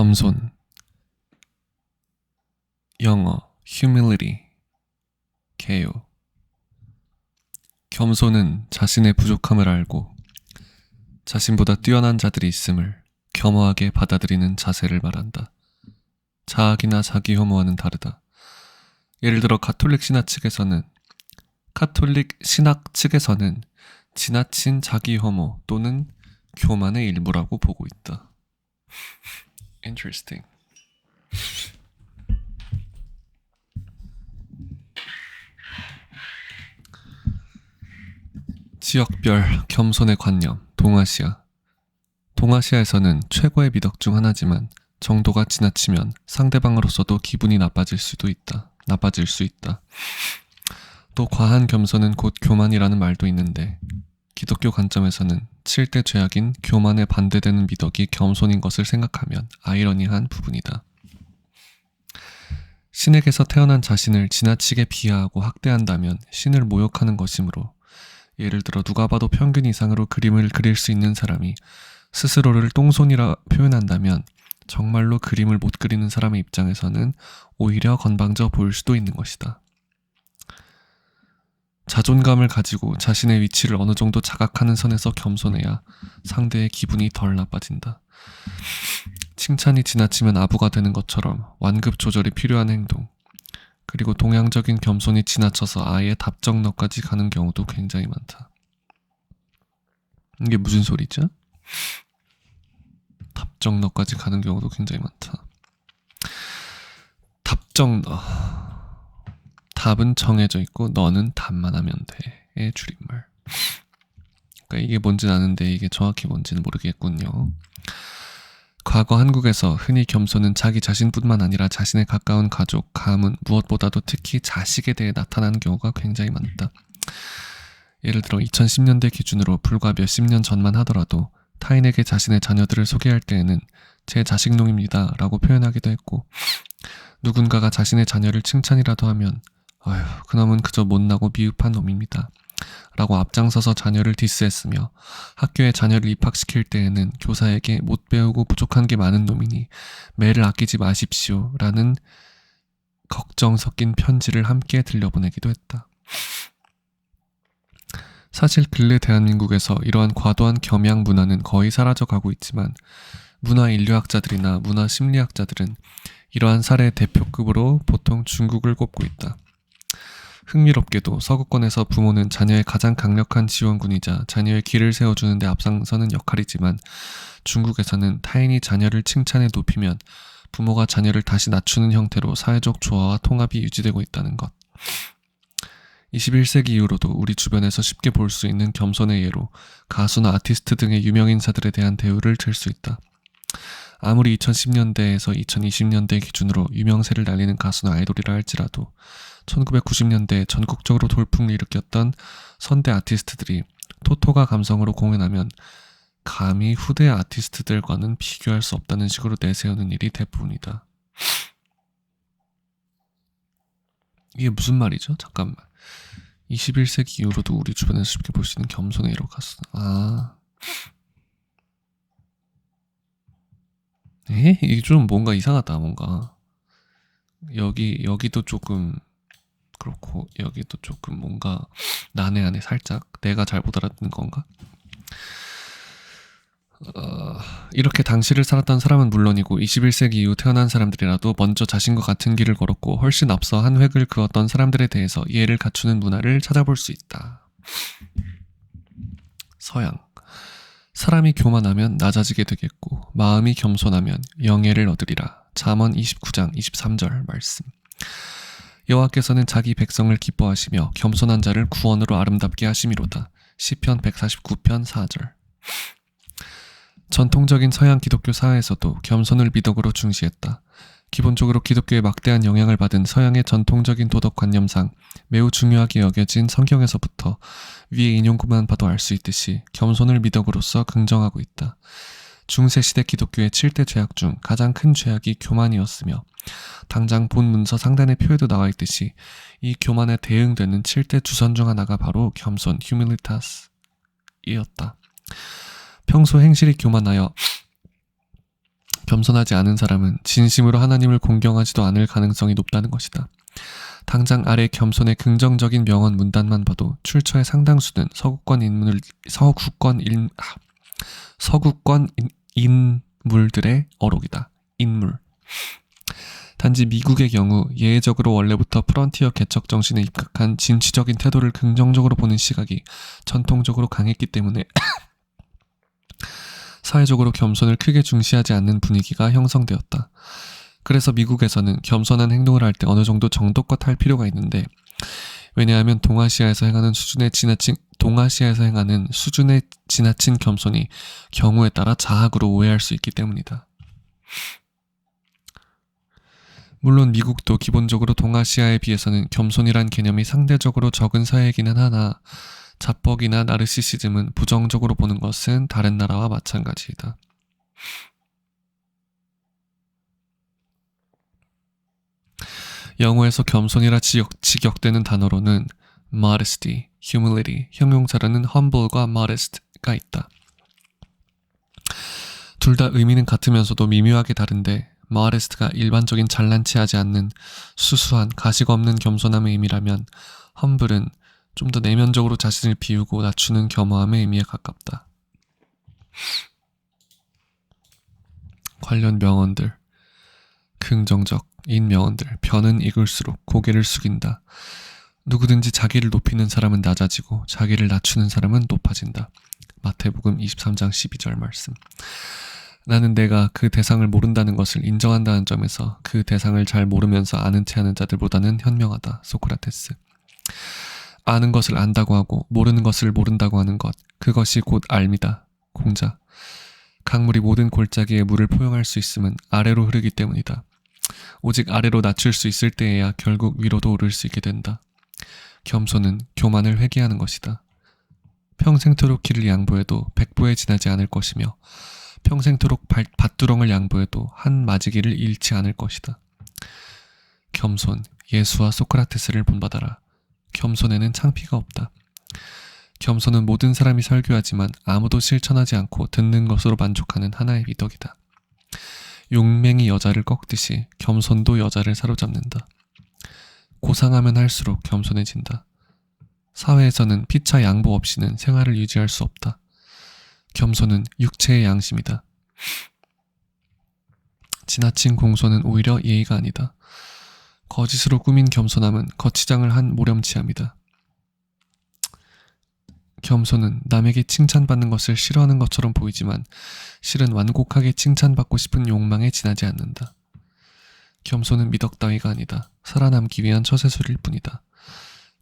겸손, 영어 humility, 개요. 겸손은 자신의 부족함을 알고 자신보다 뛰어난 자들이 있음을 겸허하게 받아들이는 자세를 말한다. 자학이나 자기 혐오와는 다르다. 예를 들어 가톨릭 신학 측에서는 지나친 자기 혐오 또는 교만의 일부라고 보고 있다. Interesting. 지역별 겸손의 관념, 동아시아에서는 최고의 미덕 중 하나지만 정도가 지나치면 상대방으로서도 기분이 나빠질 수 있다. 또 과한 겸손은 곧 교만이라는 말도 있는데 기독교 관점에서는 7대 죄악인 교만에 반대되는 미덕이 겸손인 것을 생각하면 아이러니한 부분이다. 신에게서 태어난 자신을 지나치게 비하하고 학대한다면 신을 모욕하는 것이므로 예를 들어 누가 봐도 평균 이상으로 그림을 그릴 수 있는 사람이 스스로를 똥손이라 표현한다면 정말로 그림을 못 그리는 사람의 입장에서는 오히려 건방져 보일 수도 있는 것이다. 자존감을 가지고 자신의 위치를 어느 정도 자각하는 선에서 겸손해야 상대의 기분이 덜 나빠진다. 칭찬이 지나치면 아부가 되는 것처럼 완급 조절이 필요한 행동, 그리고 동양적인 겸손이 지나쳐서 아예 답정너까지 가는 경우도 굉장히 많다. 이게 무슨 소리죠? 답정너까지 가는 경우도 굉장히 많다. 답정너. 답은 정해져 있고 너는 답만 하면 돼의 줄임말. 그러니까 이게 뭔지는 아는데 이게 정확히 뭔지는 모르겠군요. 과거 한국에서 흔히 겸손은 자기 자신뿐만 아니라 자신의 가까운 가족, 가문, 무엇보다도 특히 자식에 대해 나타나는 경우가 굉장히 많다. 예를 들어 2010년대 기준으로 불과 몇십 년 전만 하더라도 타인에게 자신의 자녀들을 소개할 때에는 제 자식놈입니다 라고 표현하기도 했고, 누군가가 자신의 자녀를 칭찬이라도 하면 아휴, 그놈은 그저 못나고 미흡한 놈입니다 라고 앞장서서 자녀를 디스했으며, 학교에 자녀를 입학시킬 때에는 교사에게 못 배우고 부족한 게 많은 놈이니 매를 아끼지 마십시오 라는 걱정 섞인 편지를 함께 들려보내기도 했다. 사실 근래 대한민국에서 이러한 과도한 겸양 문화는 거의 사라져가고 있지만 문화인류학자들이나 문화심리학자들은 이러한 사례의 대표급으로 보통 중국을 꼽고 있다. 흥미롭게도 서구권에서 부모는 자녀의 가장 강력한 지원군이자 자녀의 길을 세워주는 데 앞장서는 역할이지만 중국에서는 타인이 자녀를 칭찬해 높이면 부모가 자녀를 다시 낮추는 형태로 사회적 조화와 통합이 유지되고 있다는 것. 21세기 이후로도 우리 주변에서 쉽게 볼 수 있는 겸손의 예로 가수나 아티스트 등의 유명인사들에 대한 대우를 들 수 있다. 아무리 2010년대에서 2020년대 기준으로 유명세를 날리는 가수나 아이돌이라 할지라도 1990년대에 전국적으로 돌풍을 일으켰던 선대 아티스트들이 토토가 감성으로 공연하면 감히 후대 아티스트들과는 비교할 수 없다는 식으로 내세우는 일이 대부분이다. 이게 무슨 말이죠? 잠깐만. 21세기 이후로도 우리 주변에서 쉽게 볼 수 있는 겸손의 예로 가수. 이게 좀 뭔가 이상하다. 뭔가 여기도 조금 그렇고 여기도 조금 뭔가 난해하네. 살짝 내가 잘 못 알아듣는 건가? 이렇게 당시를 살았던 사람은 물론이고 21세기 이후 태어난 사람들이라도 먼저 자신과 같은 길을 걸었고 훨씬 앞서 한 획을 그었던 사람들에 대해서 이해를 갖추는 문화를 찾아볼 수 있다. 서양. 사람이 교만하면 낮아지게 되겠고 마음이 겸손하면 영예를 얻으리라. 잠언 29장 23절 말씀. 여호와께서는 자기 백성을 기뻐하시며 겸손한 자를 구원으로 아름답게 하심이로다. 시편 149편 4절. 전통적인 서양 기독교 사회에서도 겸손을 미덕으로 중시했다. 기본적으로 기독교에 막대한 영향을 받은 서양의 전통적인 도덕관념상 매우 중요하게 여겨진 성경에서부터 위의 인용구만 봐도 알 수 있듯이 겸손을 미덕으로서 긍정하고 있다. 중세시대 기독교의 7대 죄악 중 가장 큰 죄악이 교만이었으며 당장 본 문서 상단의 표에도 나와 있듯이 이 교만에 대응되는 7대 주선 중 하나가 바로 겸손, humilitas이었다. 평소 행실이 교만하여 겸손하지 않은 사람은 진심으로 하나님을 공경하지도 않을 가능성이 높다는 것이다. 당장 아래 겸손의 긍정적인 명언 문단만 봐도 출처의 상당수는 서구권 인물들의 어록이다. 인물. 단지 미국의 경우 예외적으로 원래부터 프런티어 개척 정신에 입각한 진취적인 태도를 긍정적으로 보는 시각이 전통적으로 강했기 때문에 사회적으로 겸손을 크게 중시하지 않는 분위기가 형성되었다. 그래서 미국에서는 겸손한 행동을 할 때 어느 정도 정도껏 할 필요가 있는데, 왜냐하면 동아시아에서 행하는 수준의 지나친 겸손이 경우에 따라 자학으로 오해할 수 있기 때문이다. 물론 미국도 기본적으로 동아시아에 비해서는 겸손이란 개념이 상대적으로 적은 사회이기는 하나, 자뻑이나 나르시시즘은 부정적으로 보는 것은 다른 나라와 마찬가지이다. 영어에서 겸손이라 직역되는 단어로는 modesty, humility, 형용사로는 humble과 modest가 있다. 둘 다 의미는 같으면서도 미묘하게 다른데 modest가 일반적인 잘난 체하지 않는 수수한 가식 없는 겸손함의 의미라면 humble은 좀 더 내면적으로 자신을 비우고 낮추는 겸허함의 의미에 가깝다. 관련 명언들. 긍정적인 명언들. 변은 익을수록 고개를 숙인다. 누구든지 자기를 높이는 사람은 낮아지고 자기를 낮추는 사람은 높아진다. 마태복음 23장 12절 말씀. 나는 내가 그 대상을 모른다는 것을 인정한다는 점에서 그 대상을 잘 모르면서 아는 체 하는 자들보다는 현명하다. 소크라테스. 아는 것을 안다고 하고 모르는 것을 모른다고 하는 것, 그것이 곧 알미다. 공자. 강물이 모든 골짜기에 물을 포용할 수 있음은 아래로 흐르기 때문이다. 오직 아래로 낮출 수 있을 때에야 결국 위로도 오를 수 있게 된다. 겸손은 교만을 회개하는 것이다. 평생토록 길을 양보해도 100보에 지나지 않을 것이며 평생토록 밭두렁을 양보해도 한 마지기를 잃지 않을 것이다. 겸손, 예수와 소크라테스를 본받아라. 겸손에는 창피가 없다. 겸손은 모든 사람이 설교하지만 아무도 실천하지 않고 듣는 것으로 만족하는 하나의 미덕이다. 용맹이 여자를 꺾듯이 겸손도 여자를 사로잡는다. 고상하면 할수록 겸손해진다. 사회에서는 피차 양보 없이는 생활을 유지할 수 없다. 겸손은 육체의 양심이다. 지나친 공손은 오히려 예의가 아니다. 거짓으로 꾸민 겸손함은 거치장을 한 모렴치함이다. 겸손은 남에게 칭찬받는 것을 싫어하는 것처럼 보이지만 실은 완곡하게 칭찬받고 싶은 욕망에 지나지 않는다. 겸손은 미덕 따위가 아니다. 살아남기 위한 처세술일 뿐이다.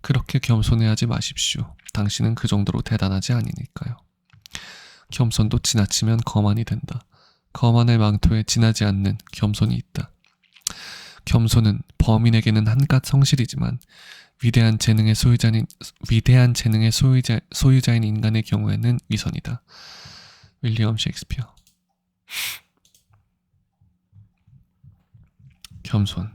그렇게 겸손해하지 마십시오. 당신은 그 정도로 대단하지 아니니까요. 겸손도 지나치면 거만이 된다. 거만의 망토에 지나지 않는 겸손이 있다. 겸손은 범인에게는 한낱 성실이지만 위대한 재능의 소유자인 인간의 경우에는 위선이다. 윌리엄 셰익스피어. 겸손.